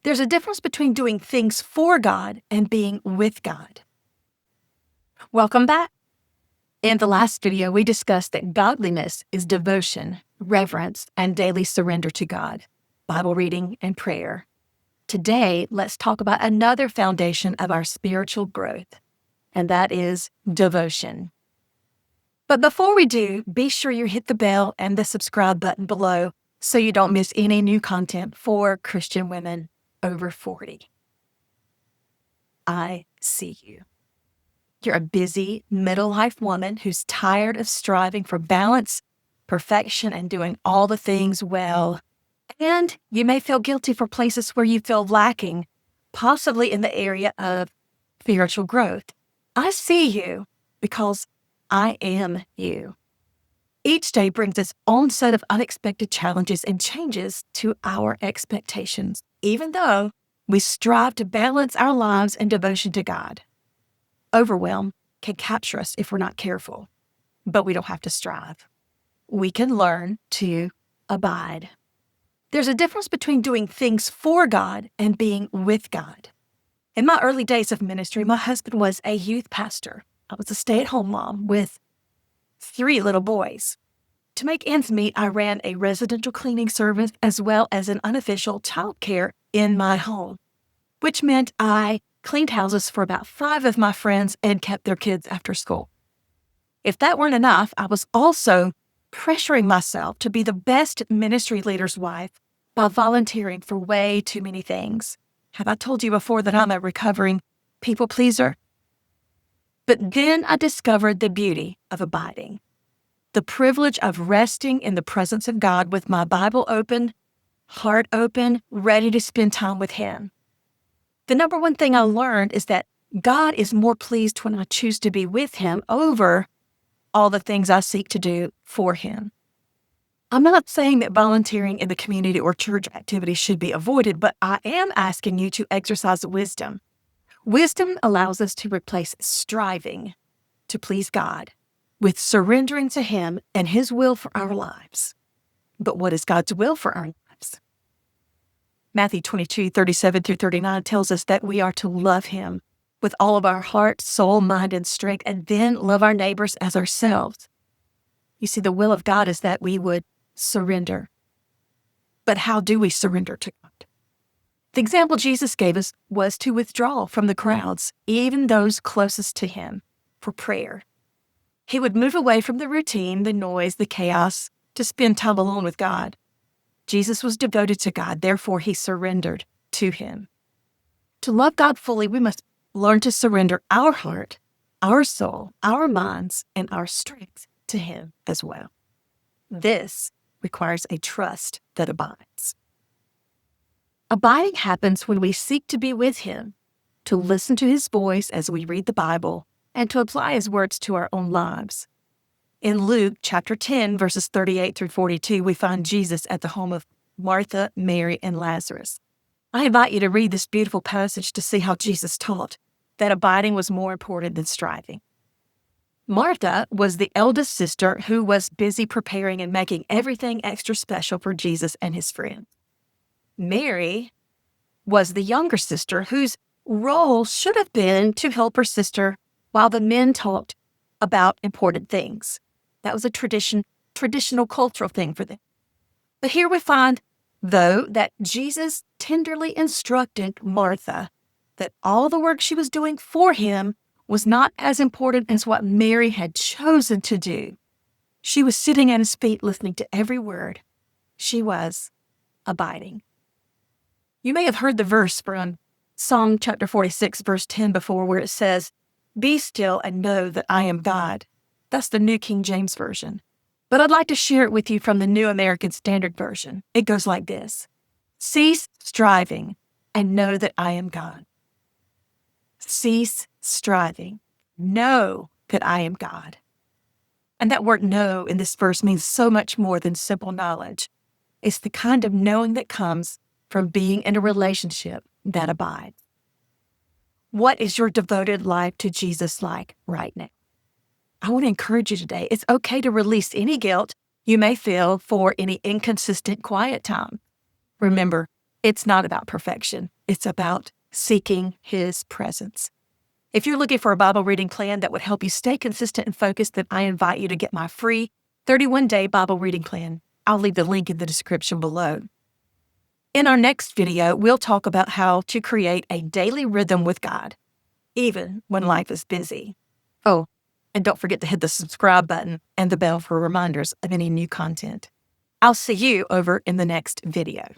There's a difference between doing things for God and being with God. Welcome back. In the last video, we discussed that godliness is devotion, reverence, and daily surrender to God, Bible reading, and prayer. Today, let's talk about another foundation of our spiritual growth, and that is devotion. But before we do, be sure you hit the bell and the subscribe button below so you don't miss any new content for Christian women over 40. I see you. You're a busy, middle-life woman who's tired of striving for balance, perfection, and doing all the things well. And you may feel guilty for places where you feel lacking, possibly in the area of spiritual growth. I see you because I am you. Each day brings its own set of unexpected challenges and changes to our expectations, even though we strive to balance our lives and devotion to God. Overwhelm can capture us if we're not careful, but we don't have to strive. We can learn to abide. There's a difference between doing things for God and being with God. In my early days of ministry, my husband was a youth pastor. I was a stay-at-home mom with 3 little boys. To make ends meet, I ran a residential cleaning service as well as an unofficial childcare in my home, which meant I cleaned houses for about 5 of my friends and kept their kids after school. If that weren't enough, I was also pressuring myself to be the best ministry leader's wife by volunteering for way too many things. Have I told you before that I'm a recovering people pleaser? But then I discovered the beauty of abiding, the privilege of resting in the presence of God with my Bible open, heart open, ready to spend time with Him. The number one thing I learned is that God is more pleased when I choose to be with Him over all the things I seek to do for Him. I'm not saying that volunteering in the community or church activities should be avoided, but I am asking you to exercise wisdom. Wisdom allows us to replace striving to please God with surrendering to Him and His will for our lives. But what is God's will for our lives? Matthew 22:37-39 tells us that we are to love Him with all of our heart, soul, mind, and strength, and then love our neighbors as ourselves. You see, the will of God is that we would surrender. But how do we surrender to God? The example Jesus gave us was to withdraw from the crowds, even those closest to Him, for prayer. He would move away from the routine, the noise, the chaos, to spend time alone with God. Jesus was devoted to God, therefore He surrendered to Him. To love God fully, we must learn to surrender our heart, our soul, our minds, and our strength to Him as well. This requires a trust that abides. Abiding happens when we seek to be with Him, to listen to His voice as we read the Bible, and to apply His words to our own lives. In Luke chapter 10, verses 38-42, we find Jesus at the home of Martha, Mary, and Lazarus. I invite you to read this beautiful passage to see how Jesus taught that abiding was more important than striving. Martha was the eldest sister who was busy preparing and making everything extra special for Jesus and His friends. Mary was the younger sister whose role should have been to help her sister while the men talked about important things. That was a traditional cultural thing for them. But here we find, though, that Jesus tenderly instructed Martha that all the work she was doing for Him was not as important as what Mary had chosen to do. She was sitting at His feet listening to every word. She was abiding. You may have heard the verse from Psalm chapter 46, verse 10 before, where it says, "Be still and know that I am God." That's the New King James Version. But I'd like to share it with you from the New American Standard Version. It goes like this: "Cease striving and know that I am God." Cease striving. Know that I am God. And that word know in this verse means so much more than simple knowledge. It's the kind of knowing that comes from being in a relationship that abides. What is your devoted life to Jesus like right now? I want to encourage you today. It's okay to release any guilt you may feel for any inconsistent quiet time. Remember, It's not about perfection. It's about seeking His presence. If you're looking for a Bible reading plan that would help you stay consistent and focused, then I invite you to get my free 31-day Bible reading plan. I'll leave the link in the description below. In our next video, we'll talk about how to create a daily rhythm with God, even when life is busy. Oh, and don't forget to hit the subscribe button and the bell for reminders of any new content. I'll see you over in the next video.